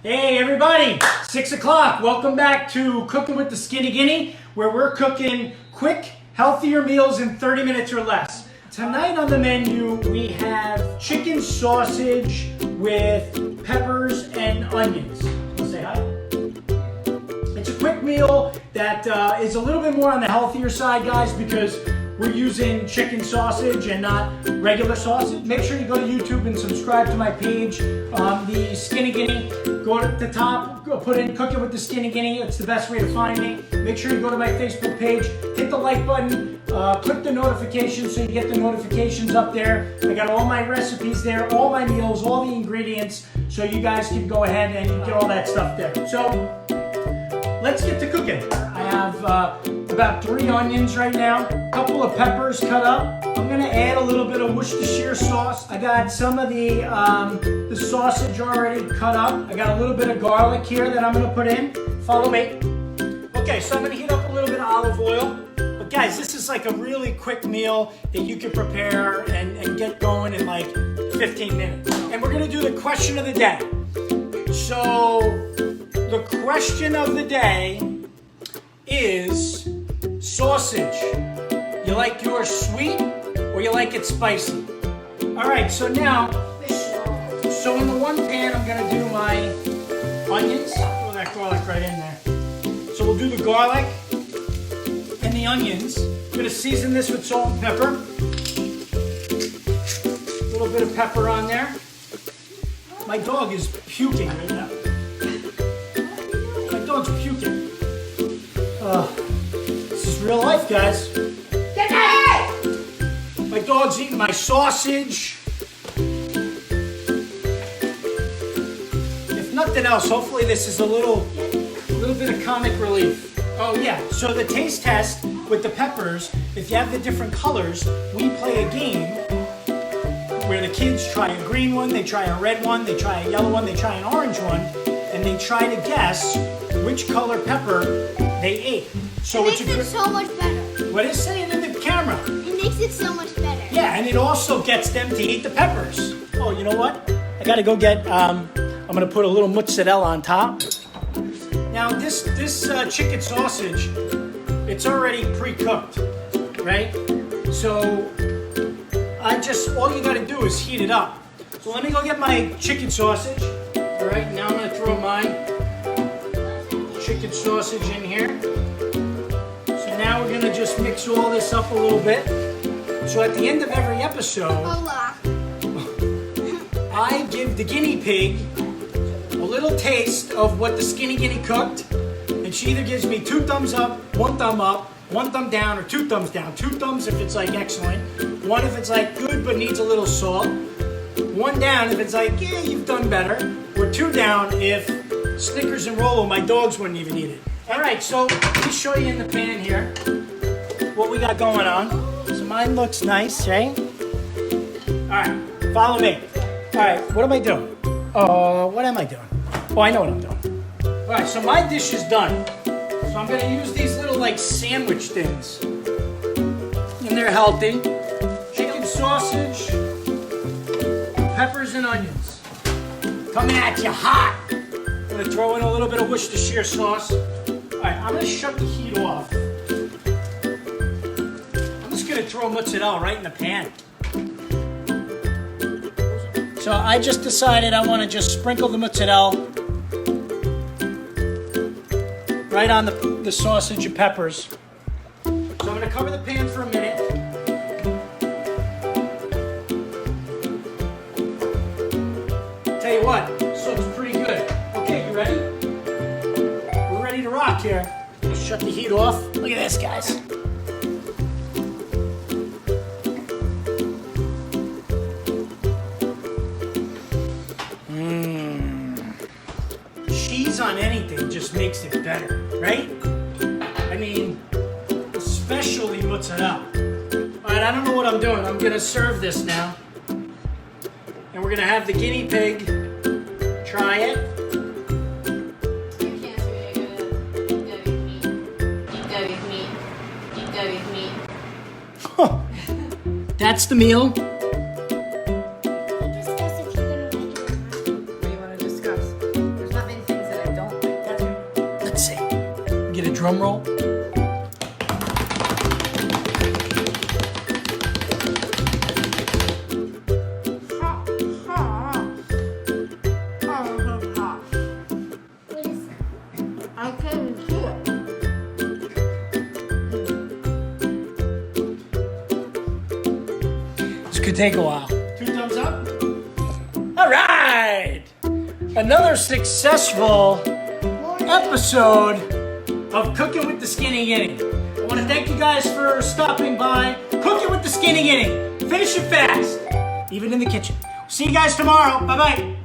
Hey everybody, 6 o'clock. Welcome back to Cooking with the Skinny Guinea, where we're cooking quick, healthier meals in 30 minutes or less. Tonight on the menu, we have chicken sausage with peppers and onions. Wanna say hi? It's a quick meal that is a little bit more on the healthier side, guys, because we're using chicken sausage and not regular sausage. Make sure you go to YouTube and subscribe to my page, the Skinny Guinea. Go to the top, go put in Cooking with the Skinny Guinea. It's the best way to find me. Make sure you go to my Facebook page, hit the like button, click the notifications so you get the notifications up there. I got all my recipes there, all my meals, all the ingredients, so you guys can go ahead and get all that stuff there. So let's get to cooking. I have about 3 onions right now, a couple of peppers cut up. I'm gonna add a little bit of Worcestershire sauce. I got some of the sausage already cut up. I got a little bit of garlic here that I'm gonna put in. Follow me. Okay, so I'm gonna heat up a little bit of olive oil. But guys, this is like a really quick meal that you can prepare and get going in like 15 minutes. And we're gonna do the question of the day. So the question of the day is sausage. You like yours sweet or you like it spicy? All right, so now, in the one pan, I'm gonna do my onions. Throw that garlic right in there. So we'll do the garlic and the onions. I'm gonna season this with salt and pepper. A little bit of pepper on there. My dog is puking right now. My dog's puking. This is real life, guys. Get out! My dog's eating my sausage. If nothing else, hopefully this is a little bit of comic relief. Oh yeah, so the taste test with the peppers, if you have the different colors, we play a game where the kids try a green one, they try a red one, they try a yellow one, they try an orange one, and they try to guess which color pepper they ate. So it makes it so much better. What is saying in the camera? It makes it so much better. Yeah, and it also gets them to eat the peppers. Oh, you know what? I gotta go get, I'm gonna put a little mozzarella on top. Now this chicken sausage, it's already pre-cooked, right? So all you gotta do is heat it up. So let me go get my chicken sausage. All right, now I'm gonna throw my chicken sausage in here. So now we're gonna just mix all this up a little bit. So at the end of every episode, I give the guinea pig a little taste of what the Skinny Guinea cooked, and she either gives me 2 thumbs up, 1 thumb up, 1 thumb down, or 2 thumbs down. 2 thumbs if it's like excellent, 1 if it's like good but needs a little salt, 1 down if it's like, yeah, you've done better, or 2 down if Snickers and Rolo, my dogs wouldn't even eat it. All right, so let me show you in the pan here what we got going on. So mine looks nice, right? All right, follow me. All right, what am I doing? What am I doing? Oh, I know what I'm doing. All right, so my dish is done. So I'm gonna use these little like sandwich things. And they're healthy. Chicken sausage, peppers and onions. Coming at you hot. I'm gonna throw in a little bit of Worcestershire sauce. All right, I'm gonna shut the heat off. I'm just gonna throw mozzarella right in the pan. So I just decided I want to just sprinkle the mozzarella right on the sausage and peppers. So I'm going to cover the pan for a minute. Tell you what, this looks pretty good. Okay, you ready? We're ready to rock here. Let's shut the heat off. Look at this, guys. Cheese on anything just makes it better, right? I mean, especially mozzarella. All right, I don't know what I'm doing. I'm gonna serve this now. And we're gonna have the guinea pig try it. You can't say eat that with meat. Eat that with meat. Eat that with meat. That's the meal. What do you want to discuss? There's nothing Get a drum roll. This could take a while. 2 thumbs up. All right. Another successful episode of Cooking with the Skinny Guinea. I want to thank you guys for stopping by. Cooking with the Skinny Guinea. Finish it fast, even in the kitchen. See you guys tomorrow. Bye-bye.